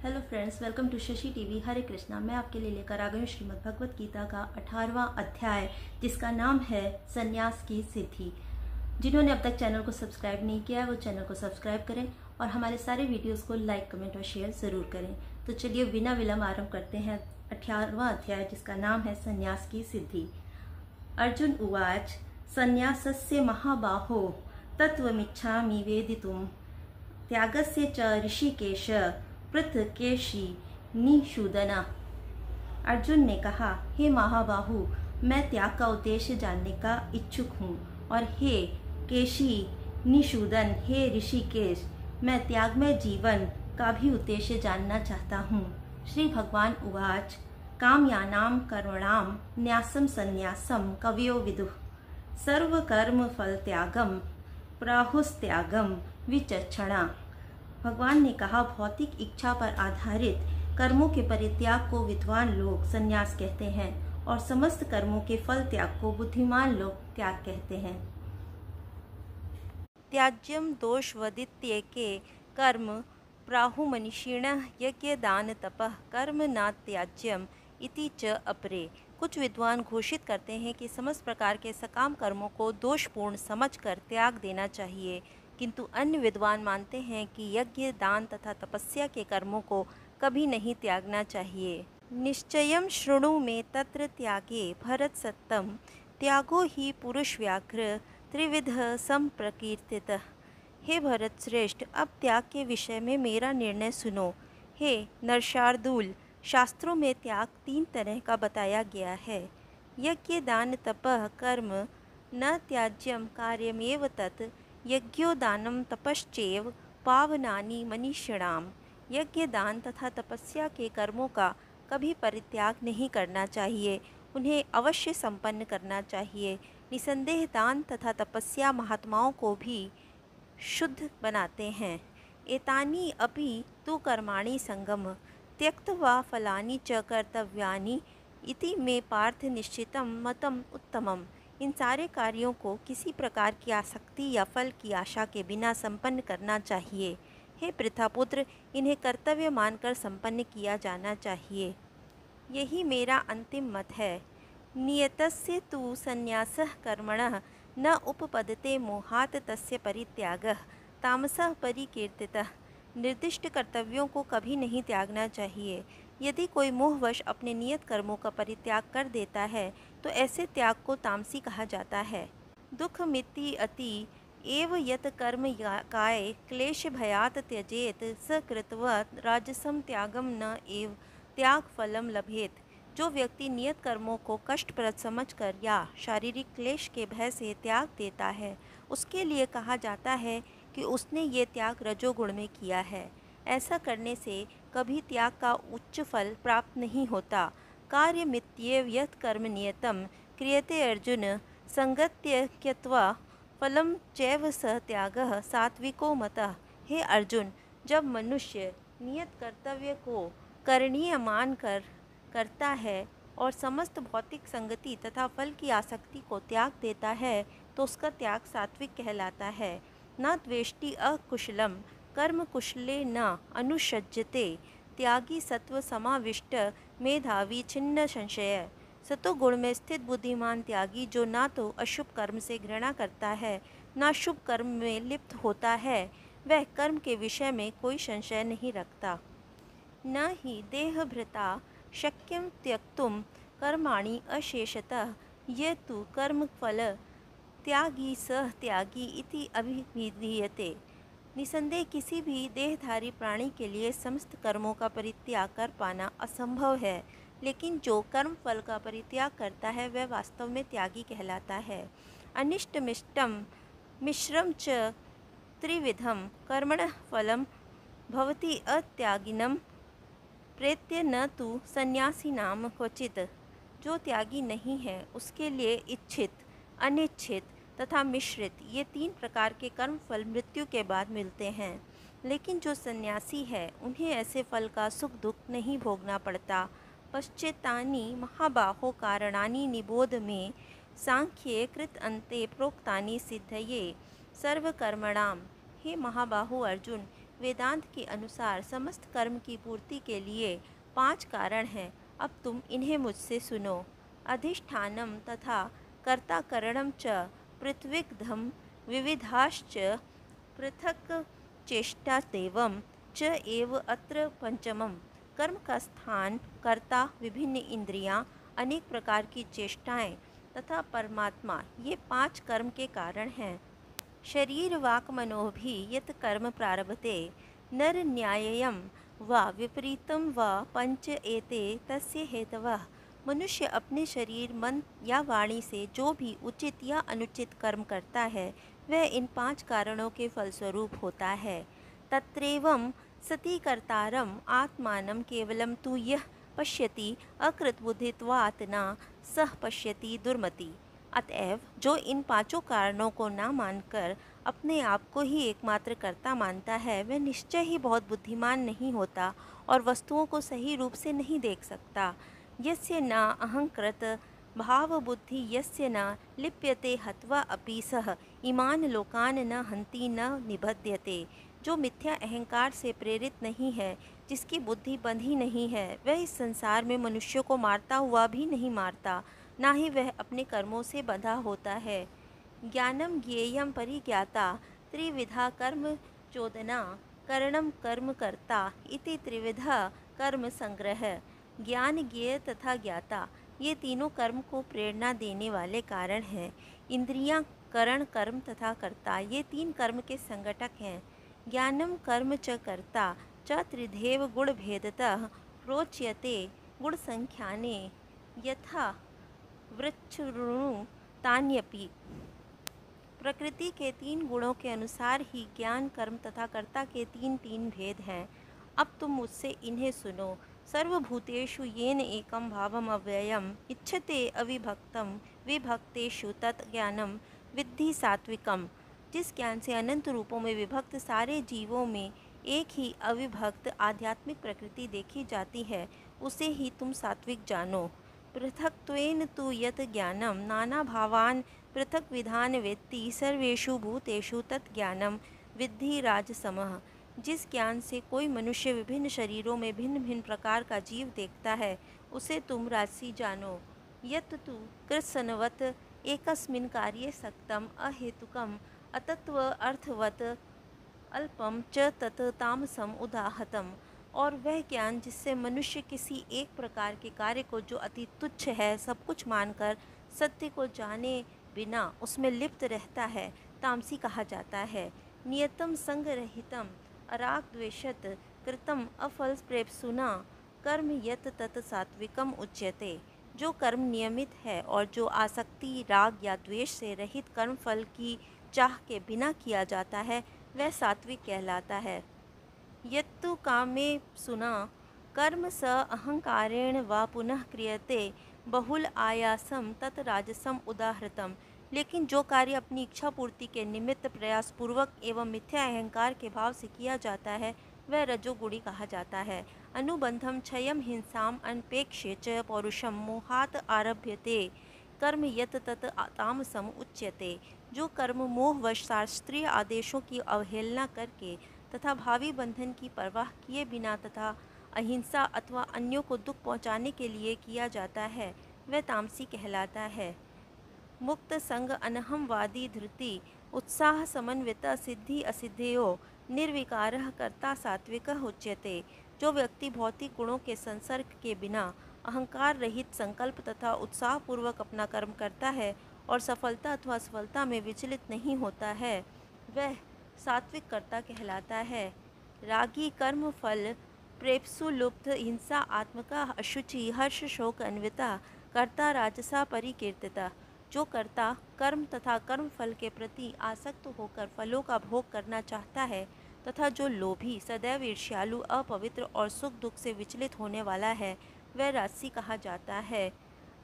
Hello friends, welcome to Shashi TV. Hare Krishna. मैं आपके लिए लेकर आ गई हूँ श्रीमद् भगवत गीता का 18वां अध्याय, जिसका नाम है संन्यास की सिद्धि। जिन्होंने अब तक चैनल को सब्सक्राइब नहीं किया है वो चैनल को सब्सक्राइब करें और हमारे सारे वीडियोस को लाइक, कमेंट और शेयर जरूर करें। तो चलिए बिना विलंब आरंभ करते हैं 18वां अध्याय, जिसका नाम है संन्यास की सिद्धि। अर्जुन उवाच संन्यासस्य महाबाहो तत्त्वमिच्छामि वेदितुम् त्यागस्य च ऋषिकेश पृथकेशी निषूदन। अर्जुन ने कहा, हे महाबाहु, मैं त्याग का उद्देश्य जानने का इच्छुक हूँ, और हे केशी निषूदन, हे ऋषिकेश, मैं त्यागमय जीवन का भी उद्देश्य जानना चाहता हूँ। श्री भगवान उवाच कामयानां कर्मणां न्यासं संन्यासं कवयो विदुः सर्वकर्म फल त्यागम प्राहुस्त्यागम विचक्षणा। भगवान ने कहा, भौतिक इच्छा पर आधारित कर्मों के परित्याग को विद्वान लोग संन्यास कहते हैं और समस्त कर्मों के फल त्याग को बुद्धिमान लोग त्याग कहते हैं। त्याज्यम दोषवदित्येके कर्म प्राहुमनीषिणः यज्ञ दान तपः कर्म न त्याज्यम इति च अपरे। कुछ विद्वान घोषित करते हैं कि समस्त प्रकार के सकाम कर्मों को दोषपूर्ण समझकर त्याग देना चाहिए, किंतु अन्य विद्वान मानते हैं कि यज्ञ, दान तथा तपस्या के कर्मों को कभी नहीं त्यागना चाहिए। निश्चयं शृणु मे तत्र त्यागे भरत सत्तम त्यागो ही पुरुष व्याघ्र त्रिविधः संप्रकीर्तितः। हे भरत श्रेष्ठ, अब त्याग के विषय में मेरा निर्णय सुनो। हे नरशार्दूल, शास्त्रों में त्याग 3 तरह का बताया गया है। यज्ञ, दान, तपः कर्म न त्याज्यम कार्यमेव तत् यज्ञो दानम तपश्चैव पावनानि मनीषिणाम। यज्ञ, दान तथा तपस्या के कर्मों का कभी परित्याग नहीं करना चाहिए, उन्हें अवश्य संपन्न करना चाहिए। निसंदेह दान तथा तपस्या महात्माओं को भी शुद्ध बनाते हैं। एतानि अपि तु कर्माणि संगम त्यक्त्वा फलानि च कर्तव्यानि इति मे पार्थ निश्चितं मतम उत्तमम। इन सारे कार्यों को किसी प्रकार की आसक्ति या फल की आशा के बिना संपन्न करना चाहिए। हे पृथापुत्र, इन्हें कर्तव्य मानकर संपन्न किया जाना चाहिए। यही मेरा अंतिम मत है। नियतस्य तु संन्यासः कर्मणः न उपपद्यते मोहात् तस्य परित्यागः तामसः परिकीर्तितः। निर्दिष्ट कर्तव्यों को कभी नहीं त्यागना चाहिए। यदि कोई मोहवश अपने नियत कर्मों का परित्याग कर देता है तो ऐसे त्याग को तामसी कहा जाता है। दुख मिति अति एव यत कर्म काय क्लेश भयात त्यजेत स कृत्वा राजसम त्यागम न एव त्याग फलम लभेत। जो व्यक्ति नियत कर्मों को कष्टप्रद समझकर या शारीरिक क्लेश के भय से त्याग देता है, उसके लिए कहा जाता है कि उसने ये त्याग रजोगुण में किया है। ऐसा करने से कभी त्याग का उच्च फल प्राप्त नहीं होता। कार्यमित्येव यत् कर्म नियतम क्रियते अर्जुन संगत्य क्यत्वा फलम चैव स त्यागः सात्विको मतः। हे अर्जुन, जब मनुष्य नियत कर्तव्य को करणीय मानकर करता है और समस्त भौतिक संगति तथा फल की आसक्ति को त्याग देता है तो उसका त्याग सात्विक कहलाता है। न द्वेष्टि अकुशलम कर्म कुशले न अनुषज्यते त्यागी सत्व समाविष्ट मेधावी छिन्न संशय। सतोगुण में स्थित बुद्धिमान त्यागी, जो ना तो अशुभ कर्म से घृणा करता है ना शुभ कर्म में लिप्त होता है, वह कर्म के विषय में कोई संशय नहीं रखता। न ही देहभृता शक्यं त्यक्तुं कर्माणि अशेषतः ये तु कर्मफल त्यागी सह त्यागी इति अभिधीयते। निसंदेह किसी भी देहधारी प्राणी के लिए समस्त कर्मों का परित्याग कर पाना असंभव है, लेकिन जो कर्म फल का परित्याग करता है वह वास्तव में त्यागी कहलाता है। अनिष्टमिष्टम मिश्रम च त्रिविधम कर्मणः फलम भवति अत्यागिनं प्रेत्य न तु संन्यासिनाम क्वचित। जो त्यागी नहीं है उसके लिए इच्छित, अनिच्छित तथा मिश्रित ये 3 प्रकार के कर्म फल मृत्यु के बाद मिलते हैं, लेकिन जो सन्यासी है उन्हें ऐसे फल का सुख दुख नहीं भोगना पड़ता। पश्चेतानि महाबाहो कारणानि निबोध में सांख्ये कृत अंते प्रोक्तानि सिद्धये सर्वकर्मणाम। हे महाबाहु अर्जुन, वेदांत के अनुसार समस्त कर्म की पूर्ति के लिए 5 कारण हैं। अब तुम इन्हें मुझसे सुनो। अधिष्ठानम तथा कर्ताकरणम च पृथ्वीग्धम विविधाश्च पृथक चेष्टादेवम च एव अत्र पंचमम। कर्म का स्थान, कर्ता, विभिन्न इंद्रियां, अनेक प्रकार की चेष्टाएं तथा परमात्मा, ये 5 कर्म के कारण हैं। शरीर वाक् मनोभि यत् कर्म प्रारभते नर न्याय्यम व विपरीतम व पंच एते तस्य हेतवः। मनुष्य अपने शरीर, मन या वाणी से जो भी उचित या अनुचित कर्म करता है वह इन 5 कारणों के फलस्वरूप होता है। तत्रैवं सति कर्तारम आत्मानं केवलं तु यः पश्यति अकृतबुद्धित्वात् न सः पश्यति दुर्मति। अतएव जो इन 5 कारणों को ना मानकर अपने आप को ही एकमात्र कर्ता मानता है वह निश्चय ही बहुत बुद्धिमान नहीं होता और वस्तुओं को सही रूप से नहीं देख सकता। यस्य न अहंकृत भाव बुद्धि यस्य न लिप्यते हत्वा अपि सः इमान लोकान न हंति न निबध्यते। जो मिथ्या अहंकार से प्रेरित नहीं है, जिसकी बुद्धि बंधी नहीं है, वह इस संसार में मनुष्यों को मारता हुआ भी नहीं मारता, ना ही वह अपने कर्मों से बंधा होता है। ज्ञानम ज्ञेयम परिज्ञाता त्रिविधा कर्म चोदना करणम कर्म कर्ता इति त्रिविधा कर्म संग्रह। ज्ञान, ज्ञेय तथा ज्ञाता, ये तीनों कर्म को प्रेरणा देने वाले कारण हैं। इंद्रियां, करण, कर्म तथा कर्ता, ये 3 कर्म के संगठक हैं। ज्ञानम कर्म च कर्ता च त्रिधेव गुण भेदतः प्रोच्यते गुण संख्याने यथा वृक्षऋणु तान्यपि। प्रकृति के 3 गुणों के अनुसार ही ज्ञान, कर्म तथा कर्ता के 3 भेद हैं। अब तुम मुझसे इन्हें सुनो। सर्वभूतेषु येन एकं भावम अव्ययम इच्छते अविभक्तम विभक्तेषु तत् ज्ञानम विद्धि सात्विकम। जिस ज्ञान से अनंत रूपों में विभक्त सारे जीवों में एक ही अविभक्त आध्यात्मिक प्रकृति देखी जाती है, उसे ही तुम सात्विक जानो। पृथक्त्वेन तु यत् ज्ञानम नाना भावान पृथक विधान वेत्ति सर्वेषु भूतेषु तत् ज्ञानम विद्धि राजसमः। जिस ज्ञान से कोई मनुष्य विभिन्न शरीरों में भिन्न भिन्न प्रकार का जीव देखता है, उसे तुम राजसी जानो। यत् तु कृत्सनवत् एकस्मिन् कार्ये सक्तम अहेतुकम अतत्व अर्थवत् अल्पम च तत् तामसम उदाहतम। और वह ज्ञान जिससे मनुष्य किसी एक प्रकार के कार्य को जो अति तुच्छ है सब कुछ मानकर सत्य को जाने बिना उसमें लिप्त रहता है, तामसी कहा जाता है। नियतम संगरहितम अराग द्वेषत कृतम अफल प्रेप्सुना कर्म यत तत् सात्विकम उच्यते। जो कर्म नियमित है और जो आसक्ति, राग या द्वेष से रहित कर्म फल की चाह के बिना किया जाता है वह सात्विक कहलाता है। यत्तु कामे सुना कर्म स अहंकारेण वा पुनः क्रियते बहुल आयासम तत् राजसम उदाहृतम। लेकिन जो कार्य अपनी इच्छा पूर्ति के निमित्त प्रयास पूर्वक एवं मिथ्या अहंकार के भाव से किया जाता है वह रजोगुणी कहा जाता है। अनुबंधम क्षयम हिंसाम अनपेक्ष्य च पौरुषम मोहात आरभ्यते कर्म यत तत् तामसम उच्यते। जो कर्म मोहवश शास्त्रीय आदेशों की अवहेलना करके तथा भावी बंधन की परवाह किए बिना तथा अहिंसा अथवा अन्यों को दुख पहुँचाने के लिए किया जाता है वह तामसी कहलाता है। मुक्त संग अनहमवादी धृति उत्साह समन्वित सिद्धि असिद्धयो निर्विकारः कर्ता सात्विकः उच्यते। जो व्यक्ति भौतिक गुणों के संसर्ग के बिना अहंकार रहित संकल्प तथा उत्साहपूर्वक अपना कर्म करता है और सफलता अथवा असफलता में विचलित नहीं होता है वह सात्विक कर्ता कहलाता है। रागी कर्म फल प्रेप्सु लुप्त हिंसा आत्मका अशुचि हर्ष शोक अन्विता कर्ता राजसा परिकीर्तिता। जो कर्ता कर्म तथा कर्म फल के प्रति आसक्त होकर फलों का भोग करना चाहता है तथा जो लोभी, सदैव ईर्ष्यालु, अपवित्र और सुख दुख से विचलित होने वाला है वह राजसी कहा जाता है।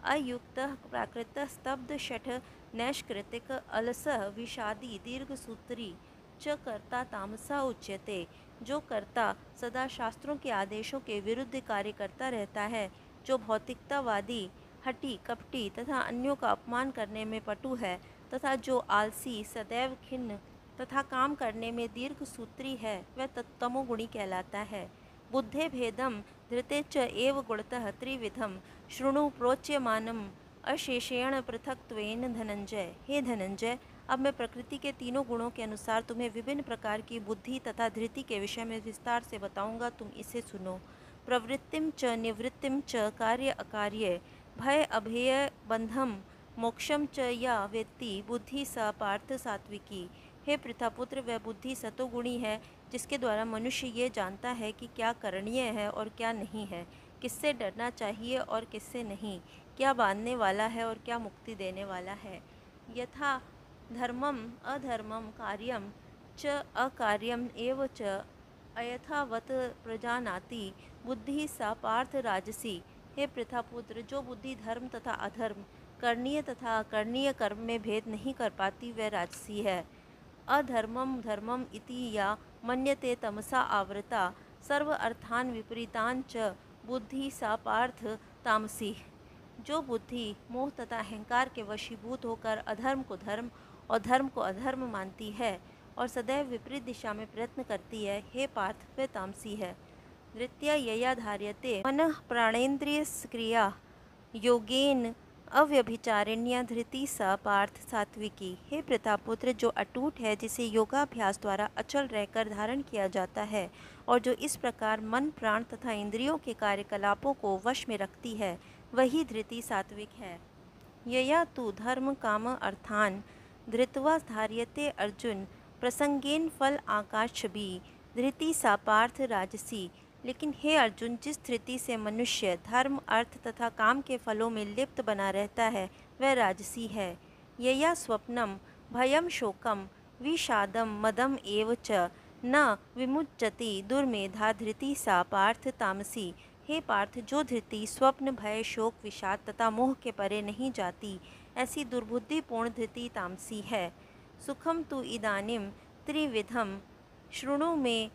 अयुक्त प्राकृत स्तब्ध शठ नैष्कृतिक अलसः विषादी दीर्घसूत्री च कर्ता तामसा उच्यते। जो कर्ता सदा शास्त्रों के आदेशों के विरुद्ध कार्य करता रहता है, जो भौतिकतावादी, हठी, कपटी तथा अन्यों का अपमान करने में पटु है तथा जो आलसी, सदैव खिन्न, तथा काम करने में दीर्घ सूत्री है वह तमोगुणी कहलाता है। बुद्धे भेदम धृते च एव गुणतः त्रिविधम शृणु प्रोच्यमानम अशेषेण पृथक्त्वेन धनंजय। हे धनंजय, अब मैं प्रकृति के तीनों गुणों के अनुसार तुम्हें विभिन्न प्रकार की बुद्धि तथा धृति के विषय में विस्तार से बताऊंगा, तुम इसे सुनो। प्रवृत्तिम च निवृत्तिम च कार्य अकार्य भय अभेय बंधम मोक्षम च या वेत्ति बुद्धि स पार्थ सात्विकी। हे पृथापुत्र, वह बुद्धि सतोगुणी है जिसके द्वारा मनुष्य ये जानता है कि क्या करणीय है और क्या नहीं है, किससे डरना चाहिए और किससे नहीं, क्या बांधने वाला है और क्या मुक्ति देने वाला है। यथा धर्मम अधर्मम कार्यम च अकार्यम एव च अयथावत प्रजानाति बुद्धि सा पार्थ राजसी। हे पृथापुत्र, जो बुद्धि धर्म तथा अधर्म, करणीय तथा अकरणीय कर्म में भेद नहीं कर पाती वह राजसी है। अधर्मम धर्मम इति या मन्यते तमसा आवृता सर्व अर्थान विपरीतान च बुद्धि सा पार्थ तामसी। जो बुद्धि मोह तथा अहंकार के वशीभूत होकर अधर्म को धर्म और धर्म को अधर्म मानती है और सदैव विपरीत दिशा में प्रयत्न करती है, हे पार्थ, वह तामसी है। धृत्या यया धार्यते मनः प्राणेन्द्रिय क्रिया योगेन अव्यभिचारिण्या धृति सा पार्थ सात्विकी। हे प्रतापुत्र, जो अटूट है, जिसे योगाभ्यास द्वारा अचल रहकर धारण किया जाता है और जो इस प्रकार मन प्राण तथा इंद्रियों के कार्यकलापों को वश में रखती है, वही धृति सात्विक है। यया तु धर्म काम अर्थान धृत्वा धार्यते अर्जुन प्रसंगेन फल आकाशभी धृति सा पार्थ राजसी। लेकिन हे अर्जुन, जिस धृति से मनुष्य धर्म अर्थ तथा काम के फलों में लिप्त बना रहता है वह राजसी है। यया स्वप्नम भयम शोकम विषादम मदम एव च न विमुच्यति दुर्मेधा धृति सा पार्थ तामसी। हे पार्थ, जो धृति स्वप्न भय शोक विषाद तथा मोह के परे नहीं जाती, ऐसी दुर्बुद्धिपूर्ण धृति तामसी है। सुखम तु इदानीम त्रिविधम शृणु में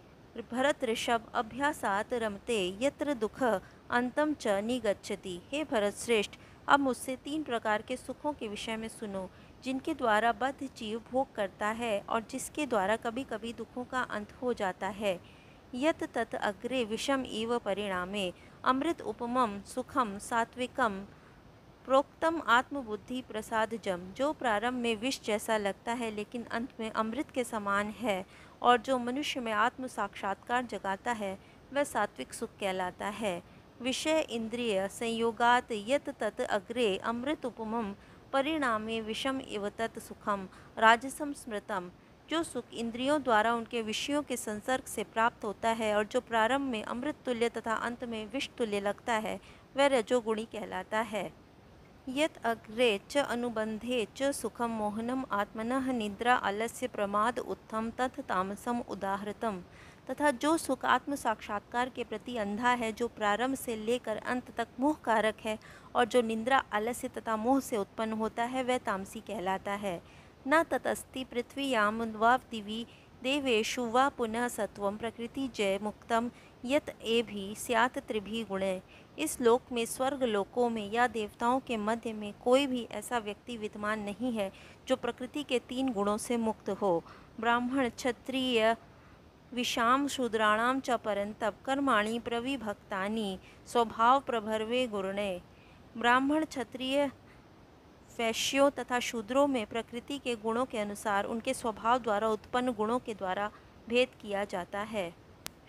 भरत ऋषभ अभ्यासात रमते यत्र दुख अंतम च निगच्छति। हे भरत श्रेष्ठ, अब मुझसे 3 प्रकार के सुखों के विषय में सुनो, जिनके द्वारा बद्ध जीव भोग करता है और जिसके द्वारा कभी कभी दुखों का अंत हो जाता है। यत तत् अग्रे विषम इव परिणामे अमृत उपमम सुखम सात्विकम प्रोक्तम आत्मबुद्धि प्रसादजम। जो प्रारंभ में विष जैसा लगता है लेकिन अंत में अमृत के समान है और जो मनुष्य में आत्म साक्षात्कार जगाता है वह सात्विक सुख कहलाता है। विषय इंद्रिय संयोगात यत तत् अग्रे अमृत उपमम परिणामे विषम इव तत् सुखम राजसम स्मृतम। जो सुख इंद्रियों द्वारा उनके विषयों के संसर्ग से प्राप्त होता है और जो प्रारंभ में अमृत तुल्य तथा अंत में विष तुल्य लगता है वह रजोगुणी कहलाता है। यत अग्रे च अनुबंधे च सुखम मोहनम आत्मनः निद्रा आलस्य प्रमाद उत्थम तथ तामसम उदाहृतम। तथा जो सुख आत्म साक्षात्कार के प्रति अंधा है, जो प्रारंभ से लेकर अंत तक मोह कारक है और जो निद्रा आलस्य तथा मोह से उत्पन्न होता है वह तामसी कहलाता है। न ततस्ति पृथ्वीयाम वा दिवि देवेषु वा पुनः सत्वं प्रकृति जय मुक्तम यत एभि स्यात् त्रिभि गुणे। इस लोक में, स्वर्ग लोकों में या देवताओं के मध्य में कोई भी ऐसा व्यक्ति विद्यमान नहीं है जो प्रकृति के 3 गुणों से मुक्त हो। ब्राह्मण क्षत्रिय विषाम शूद्राणाम च परंतप कर्माणि प्रविभक्तानि स्वभाव प्रभर्वे गुरुणे। ब्राह्मण क्षत्रिय वैश्यों तथा शूद्रों में प्रकृति के गुणों के अनुसार उनके स्वभाव द्वारा उत्पन्न गुणों के द्वारा भेद किया जाता है।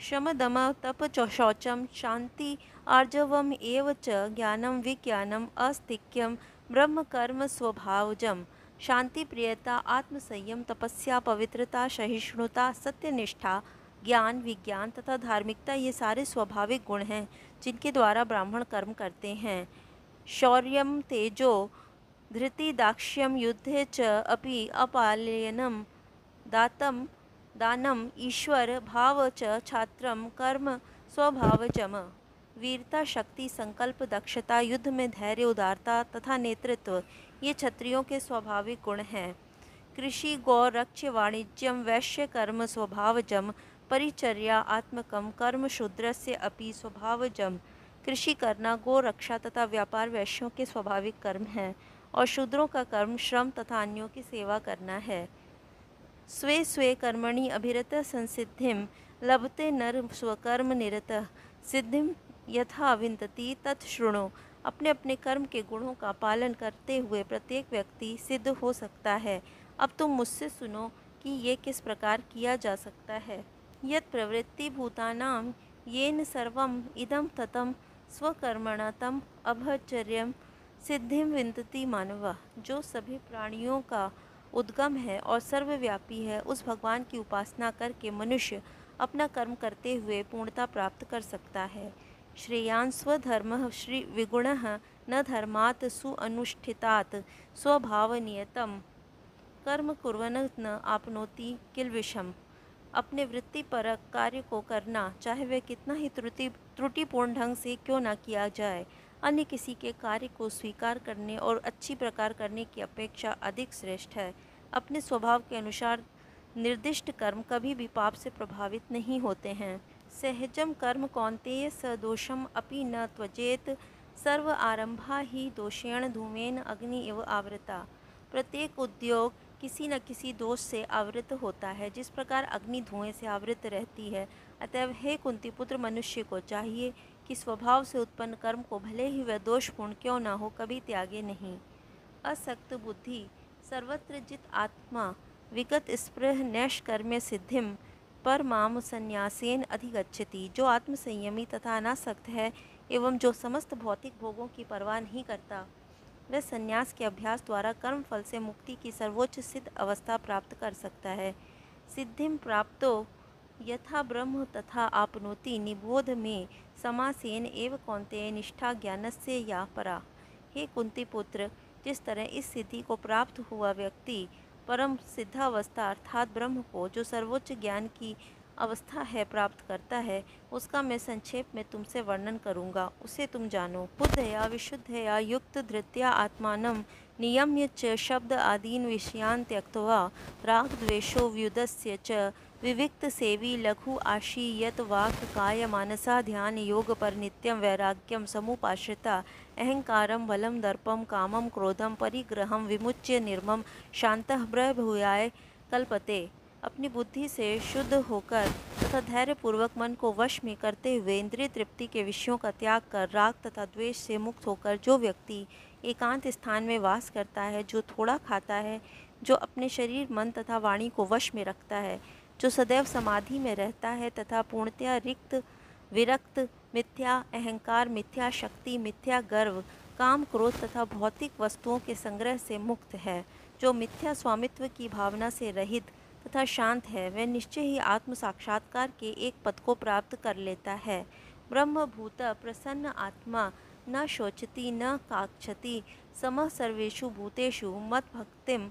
शम दम तप शौचम शांति आर्जवम एव च ज्ञानम विज्ञानम अस्तिक्यम ब्रह्म कर्म स्वभावजम। शांति प्रियता आत्मसंयम तपस्या पवित्रता सहिष्णुता सत्यनिष्ठा ज्ञान विज्ञान तथा धार्मिकता ये सारे स्वाभाविक गुण हैं जिनके द्वारा ब्राह्मण कर्म करते हैं। शौर्यम तेजो धृति दाक्ष्यम युद्धे च अपि अपालयनम दातम दानम ईश्वर भाव च छात्रम कर्म स्वभावजम। वीरता शक्ति संकल्प दक्षता युद्ध में धैर्य उदारता तथा नेतृत्व ये क्षत्रियों के स्वाभाविक गुण हैं। कृषि गौ रक्ष्य वाणिज्यम वैश्य कर्म स्वभावजम परिचर्या आत्मकम कर्म शूद्रस्य अपि स्वभावजम। कृषि करना गौ रक्षा तथा व्यापार वैश्यों के स्वाभाविक कर्म हैं और शूद्रों का कर्म श्रम तथा अन्यों की सेवा करना है। स्वे स्वे कर्मणि अभिरतः संसिद्धिं लभते नर स्वकर्म निरतः सिद्धिं यथा विन्दति तत् शृणु। अपने अपने कर्म के गुणों का पालन करते हुए प्रत्येक व्यक्ति सिद्ध हो सकता है। अब तुम मुझसे सुनो कि ये किस प्रकार किया जा सकता है। यत् प्रवृत्ति भूतानां येन सर्वम इदं ततं स्वकर्मणा तम अभचर्यम सिद्धिं विन्दति मानवः। जो सभी प्राणियों का उद्गम है और सर्वव्यापी है, उस भगवान की उपासना करके मनुष्य अपना कर्म करते हुए पूर्णता प्राप्त कर सकता है। श्रेयान् स्वधर्मः श्री विगुणः न धर्मात् सुअनुष्ठितात् स्वभावनियतं कर्म कुर्वन् न आपनोति किल विषम। अपने वृत्तिपरक कार्य को करना, चाहे वह कितना ही त्रुटिपूर्ण ढंग से क्यों न किया जाए, अन्य किसी के कार्य को स्वीकार करने और अच्छी प्रकार करने की अपेक्षा अधिक श्रेष्ठ है। अपने स्वभाव के अनुसार निर्दिष्ट कर्म कभी भी पाप से प्रभावित नहीं होते हैं। सहजम कर्म कौन्तेय स दोषम अपि न त्वजेत सर्व आरंभा ही दोषेण धूमेन अग्नि इव आवृता। प्रत्येक उद्योग किसी न किसी दोष से आवृत होता है, जिस प्रकार अग्नि धुएं से आवृत रहती है। अतएव हे कुंती पुत्र, मनुष्य को चाहिए कि स्वभाव से उत्पन्न कर्म को भले ही वह दोषपूर्ण क्यों न हो, कभी त्यागे नहीं। असक्त बुद्धि सर्वत्र जित आत्मा विगत स्पृह नैष्कर्म्य सिद्धिम परमाम संन्यासेन अधिगच्छति। जो आत्म संयमी तथा अनासक्त है एवं जो समस्त भौतिक भोगों की परवाह नहीं करता, वह संन्यास के अभ्यास द्वारा कर्म फल से मुक्ति की सर्वोच्च सिद्ध अवस्था प्राप्त कर सकता है। सिद्धिम प्राप्तो यथा ब्रह्म तथा आपनोति निबोध में समासेन एव कौन्तेय निष्ठा ज्ञानस्य या परा। हे कुंती पुत्र, जिस तरह इस सिद्धि को प्राप्त हुआ व्यक्ति परम सिद्धावस्था अर्थात ब्रह्म को, जो सर्वोच्च ज्ञान की अवस्था है, प्राप्त करता है, उसका मैं संक्षेप में तुमसे वर्णन करूँगा, उसे तुम जानो। बुद्धया विशुद्धया युक्त धृत्या आत्मानं नियम्य च शब्द आदीन विषयान् त्यक्त्वा राग द्वेषो व्युदस्य च विविक्त सेवी लघु आशी यत वाक् काय मानसा ध्यान योग पर नित्यम वैराग्यम समुपाश्रिता अहंकारम बलम दर्पम कामम क्रोधम परिग्रहम विमुच्य निर्मम शांतः ब्रह्मभूयाय कल्पते। अपनी बुद्धि से शुद्ध होकर तथा धैर्यपूर्वक मन को वश में करते हुए इंद्रिय तृप्ति के विषयों का त्याग कर राग तथा द्वेष से मुक्त होकर जो व्यक्ति एकांत स्थान में वास करता है, जो थोड़ा खाता है, जो अपने शरीर मन तथा वाणी को वश में रखता है, जो सदैव समाधि में रहता है तथा पूर्णतया रिक्त विरक्त, मिथ्या अहंकार, मिथ्या शक्ति, मिथ्या गर्व, काम क्रोध तथा भौतिक वस्तुओं के संग्रह से मुक्त है, जो मिथ्या स्वामित्व की भावना से रहित तथा शांत है, वह निश्चय ही आत्म साक्षात्कार के एक पद को प्राप्त कर लेता है। ब्रह्मभूत प्रसन्न आत्मा न शोचति न काक्षति समः सर्वेषु भूतेषु मत भक्तिम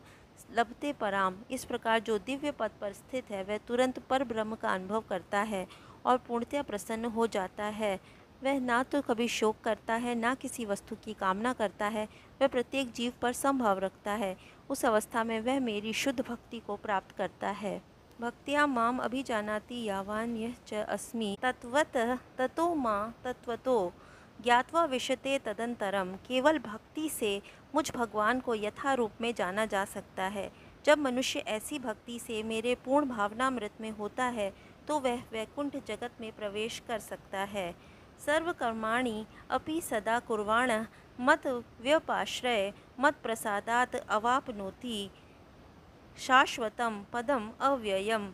लभते पराम। इस प्रकार जो दिव्य पद पर स्थित है, वह तुरंत पर ब्रह्म का अनुभव करता है और पूर्णतया प्रसन्न हो जाता है। वह ना तो कभी शोक करता है, ना किसी वस्तु की कामना करता है। वह प्रत्येक जीव पर समभाव रखता है। उस अवस्था में वह मेरी शुद्ध भक्ति को प्राप्त करता है। भक्त्या माम अभिजानाति यावान यह च अस्मि तत्वतः ततो मां तत्वतो ज्ञात्वा विशते तदंतरम। केवल भक्ति से मुझ भगवान को यथा रूप में जाना जा सकता है। जब मनुष्य ऐसी भक्ति से मेरे पूर्ण भावनामृत में होता है, तो वह वैकुंठ जगत में प्रवेश कर सकता है। सर्वकर्माणि अपि सदा कुर्वाण मत व्यपाश्रय मत प्रसादात अवापनोति शाश्वतम पदम अव्ययम।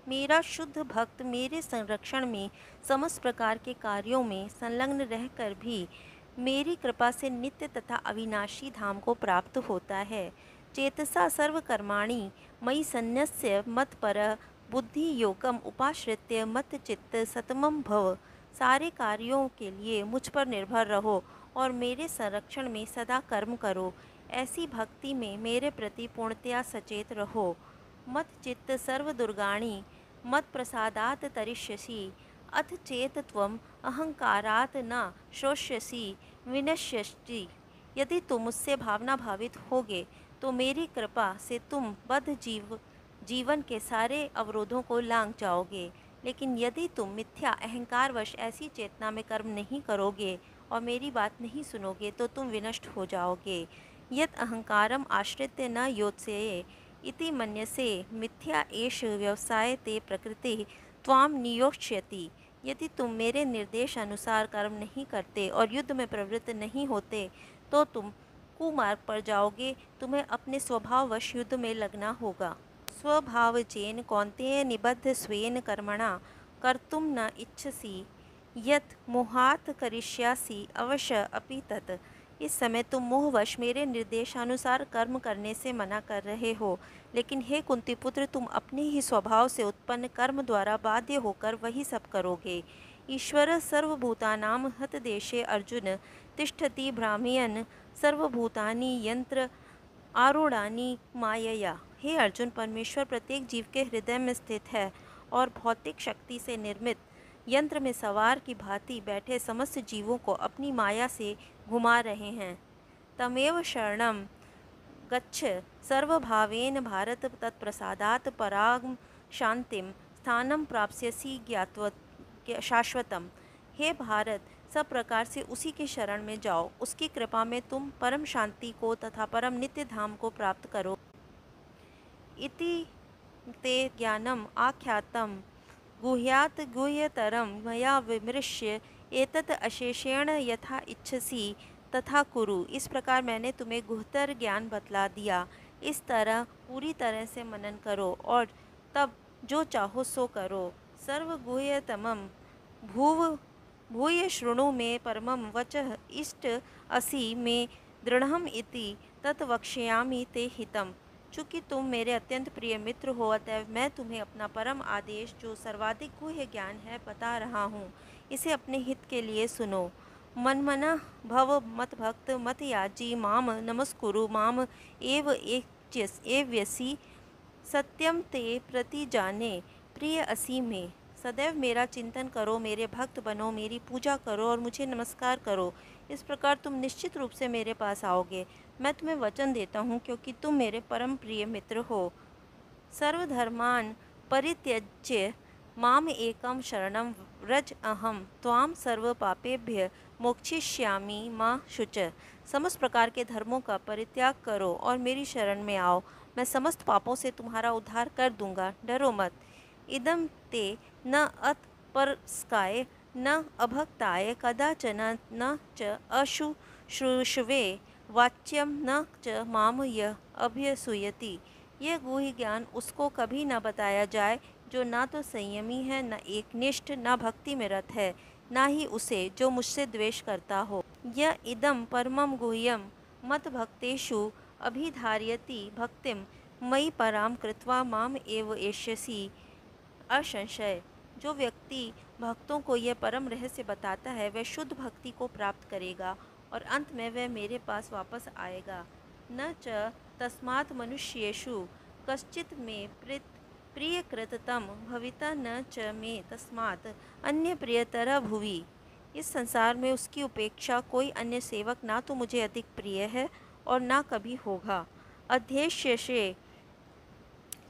मेरा शुद्ध भक्त मेरे संरक्षण में समस्त प्रकार के कार्यों में संलग्न रहकर भी मेरी कृपा से नित्य तथा अविनाशी धाम को प्राप्त होता है। चेतसा सर्वकर्माणि मयि सन्न्यस्य मत्पर बुद्धि योगम उपाश्रित्य मत चित्त सतमम भव। सारे कार्यों के लिए मुझ पर निर्भर रहो और मेरे संरक्षण में सदा कर्म करो। ऐसी भक्ति में मेरे प्रति पूर्णतया सचेत रहो। मत चित्त सर्व दुर्गाणि मत प्रसादात तरिष्यसि अथ चेत त्वम अहंकारात न श्रोष्यसि विनश्यसि। यदि तुम मुझसे भावना भावित होगे तो मेरी कृपा से तुम बद्ध जीवन के सारे अवरोधों को लांघ जाओगे। लेकिन यदि तुम मिथ्या अहंकारवश ऐसी चेतना में कर्म नहीं करोगे और मेरी बात नहीं सुनोगे तो तुम विनष्ट हो जाओगे। यत अहंकारम आश्रित्य न योत्स्ये इति मन्यसे मिथ्या एष व्यवसाय ते प्रकृति त्वाम नियोक्ष्यति। यदि तुम मेरे निर्देश अनुसार कर्म नहीं करते और युद्ध में प्रवृत्त नहीं होते तो तुम कुमार्ग पर जाओगे। तुम्हें अपने स्वभाववश युद्ध में लगना होगा। स्वभावजेन कौन्तेय निबद्ध स्वेन कर्मणा कर्तुम न इच्छसि यत् मोहात् करिष्यासि अवश्य अपि तत्। इस समय तुम मोहवश मेरे निर्देशानुसार कर्म करने से मना कर रहे हो, लेकिन हे कुंती पुत्र, तुम अपने ही स्वभाव से उत्पन्न कर्म द्वारा बाध्य होकर वही सब करोगे। ईश्वर सर्वभूतानां हतदेशे अर्जुन तिष्ठति भ्रामयन् सर्वभूतानि यंत्र आरूढ़ानि मायया। हे अर्जुन, परमेश्वर प्रत्येक जीव के हृदय में स्थित है और भौतिक शक्ति से निर्मित यंत्र में सवार की भांति बैठे समस्त जीवों को अपनी माया से घुमा रहे हैं। तमेव शरणं गच्छ सर्वभावेन भारत, तत्प्रसादात् परां शांतिं स्थानं प्राप्स्यसि ज्ञात्वा शाश्वतम। हे भारत, सब प्रकार से उसी के शरण में जाओ, उसकी कृपा में तुम परम शांति को तथा परम नित्य धाम को प्राप्त करो। इति ते ज्ञानम आख्यातम गुह्यात गुह्यतरम मया विमृश्य एतत् अशेषेण यथा इच्छसि तथा कुरु। इस प्रकार मैंने तुम्हें गुह्यतर ज्ञान बतला दिया, इस तरह पूरी तरह से मनन करो और तब जो चाहो सो करो। सर्वगुह्यतमं भूव भूय शृणु मे परमं वचः इष्ट असि मे दृढ़म् इति तत् वक्ष्यामि ते हितम्। चूँकि तुम मेरे अत्यंत प्रिय मित्र हो, अतएव मैं तुम्हें अपना परम आदेश जो सर्वाधिक गुह्य ज्ञान है बता रहा हूँ। इसे अपने हित के लिए सुनो। मन्मनः भव मद्भक्त मद्याजी माम नमस्कुरु माम एव एव्यसि सत्यम ते प्रति जाने प्रिय असी में। सदैव मेरा चिंतन करो, मेरे भक्त बनो, मेरी पूजा करो और मुझे नमस्कार करो। इस प्रकार तुम निश्चित रूप से मेरे पास आओगे। मैं तुम्हें वचन देता हूँ, क्योंकि तुम मेरे परम प्रिय मित्र हो। सर्वधर्मान् परित्यज्य माम एकम शरणं व्रज, अहम त्वाम सर्व पापेभ्य मोक्षयिष्यामि मा शुच। समस्त प्रकार के धर्मों का परित्याग करो और मेरी शरण में आओ, मैं समस्त पापों से तुम्हारा उद्धार कर दूंगा। डरो मत। इदं ते न अतपरस्काय न अभक्ताय कदाचन न च अशुश्रूषवे वाच्यम न च माम यह अभ्यसूयति। यह गुह्य ज्ञान उसको कभी न बताया जाए जो ना तो संयमी है, न एकनिष्ठ, न भक्ति में रत है, ना ही उसे जो मुझसे द्वेष करता हो। यह इदम परमं गुह्यम मत भक्तेषु अभिधार्यति भक्तिम मयि पराम कृत्वा माम एव एष्यसि असंशय। जो व्यक्ति भक्तों को यह परम रहस्य बताता है, वह शुद्ध भक्ति को प्राप्त करेगा और अंत में वह मेरे पास वापस आएगा। न च तस्मात् मनुष्येषु कश्चित् मे प्रियकृततम भविता न च मे तस्मात् अन्य प्रियतर भुवि। इस संसार में उसकी उपेक्षा कोई अन्य सेवक ना तो मुझे अधिक प्रिय है और ना कभी होगा। अध्यक्ष्यसे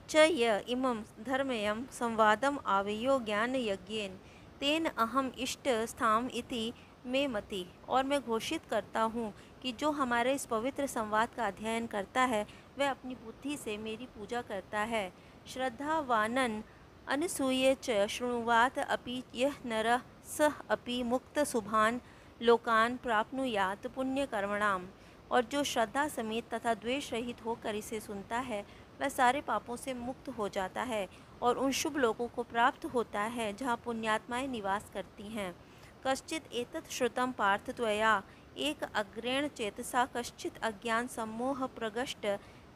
च य इमं धर्मयं संवादम आवयो ज्ञान यज्ञेन तेन अहम इष्ट स्थाम इति मे मति। और मैं घोषित करता हूँ कि जो हमारे इस पवित्र संवाद का अध्ययन करता है, वह अपनी बुद्धि से मेरी पूजा करता है। श्रद्धावानन अनसूय च शृणुवात अपि यह नरः सः अपि मुक्त शुभान लोकान प्राप्नुयात पुण्य कर्मणाम। और जो श्रद्धा समेत तथा द्वेष रहित होकर इसे सुनता है, वह सारे पापों से मुक्त हो जाता है और उन शुभ लोगों को प्राप्त होता है जहाँ पुण्यात्माएं निवास करती हैं। कश्चित एतत् श्रुतं पार्थ त्वया एक अग्रेण चेतसा कश्चित अज्ञान सम्मोह प्रगष्ट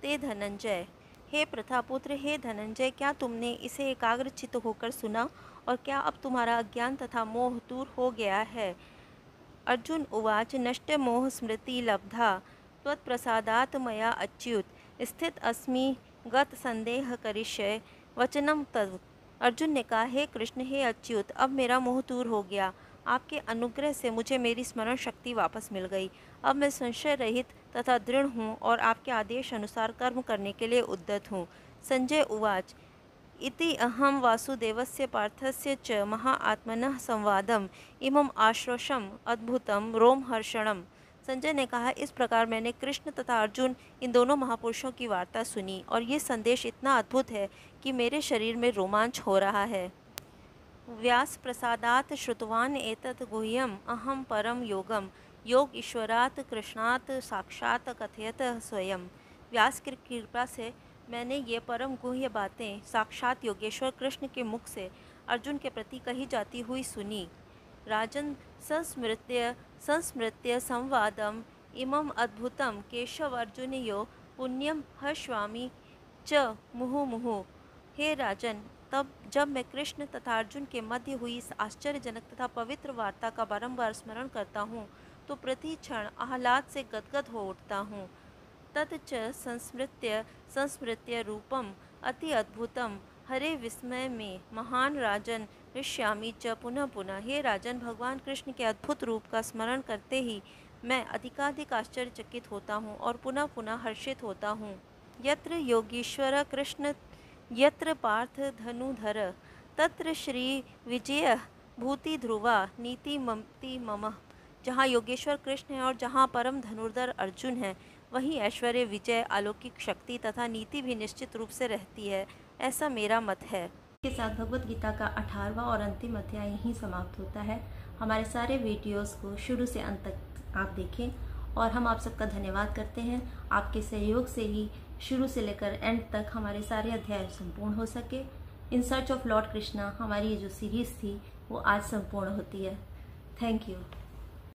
ते धनंजय। हे प्रथापुत्र, हे धनंजय, क्या तुमने इसे एकाग्रचित्त होकर सुना और क्या अब तुम्हारा अज्ञान तथा मोह दूर हो गया है? अर्जुन उवाच नष्ट मोह स्मृति लब्धा त्वत्प्रसादात् मया अच्युत स्थित अस्मि गत संदेह करिष्ये वचनम तव। अर्जुन ने कहा, हे कृष्ण, हे अच्युत, अब मेरा मोह दूर हो गया। आपके अनुग्रह से मुझे मेरी स्मरण शक्ति वापस मिल गई। अब मैं संशय रहित तथा दृढ़ हूँ और आपके आदेश अनुसार कर्म करने के लिए उद्यत हूँ। संजय उवाच इति अहम वासुदेवस्य पार्थस्य च महात्मनः संवादम इमम आश्रोषम अद्भुतम रोमहर्षणम संजय ने कहा, इस प्रकार मैंने कृष्ण तथा अर्जुन इन दोनों महापुरुषों की वार्ता सुनी और ये संदेश इतना अद्भुत है कि मेरे शरीर में रोमांच हो रहा है। व्यास प्रसादात श्रुतवान एतत् गुह्यम अहम परम योगम योग ईश्वरात कृष्णात साक्षात कथयत स्वयं। व्यास की कृपा से मैंने ये परम गुह्य बातें साक्षात योगेश्वर कृष्ण के मुख से अर्जुन के प्रति कही जाती हुई सुनी। राजन संस्मृत्य संवादम इमम अद्भुतम केशव अर्जुनयो पुण्यम हर्ष्वामि च मुहुर्मुहुः। हे राजन, तब जब मैं कृष्ण तथा अर्जुन के मध्य हुई इस आश्चर्यजनक तथा पवित्र वार्ता का बारंबार स्मरण करता हूँ तो प्रति क्षण आह्लाद से गदगद हो उठता हूँ। तत् च संस्मृत्य रूपम अति अद्भुतम हरे विस्मय में महान राजन ऋष्यामि च पुनः पुनः। हे राजन, भगवान कृष्ण के अद्भुत रूप का स्मरण करते ही मैं अधिकाधिक आश्चर्यचकित होता हूँ और पुनः पुनः हर्षित होता हूँ। यत्र योगीश्वर कृष्ण यत्र पार्थ धनुधर तत्र श्री विजय भूति ध्रुवा नीति ममति मम। जहाँ योगेश्वर कृष्ण है और जहाँ परम धनुर्धर अर्जुन है, वहीं ऐश्वर्य, विजय, अलौकिक शक्ति तथा नीति भी निश्चित रूप से रहती है, ऐसा मेरा मत है। इसके साथ भगवत गीता का 18वां और अंतिम अध्याय यहीं समाप्त होता है। हमारे सारे वीडियोस को शुरू से अंत तक आप देखें और हम आप सबका धन्यवाद करते हैं। आपके सहयोग से ही शुरू से लेकर एंड तक हमारे सारे अध्याय संपूर्ण हो सके। In search of Lord Krishna हमारी ये जो सीरीज़ थी वो आज संपूर्ण होती है। Thank you.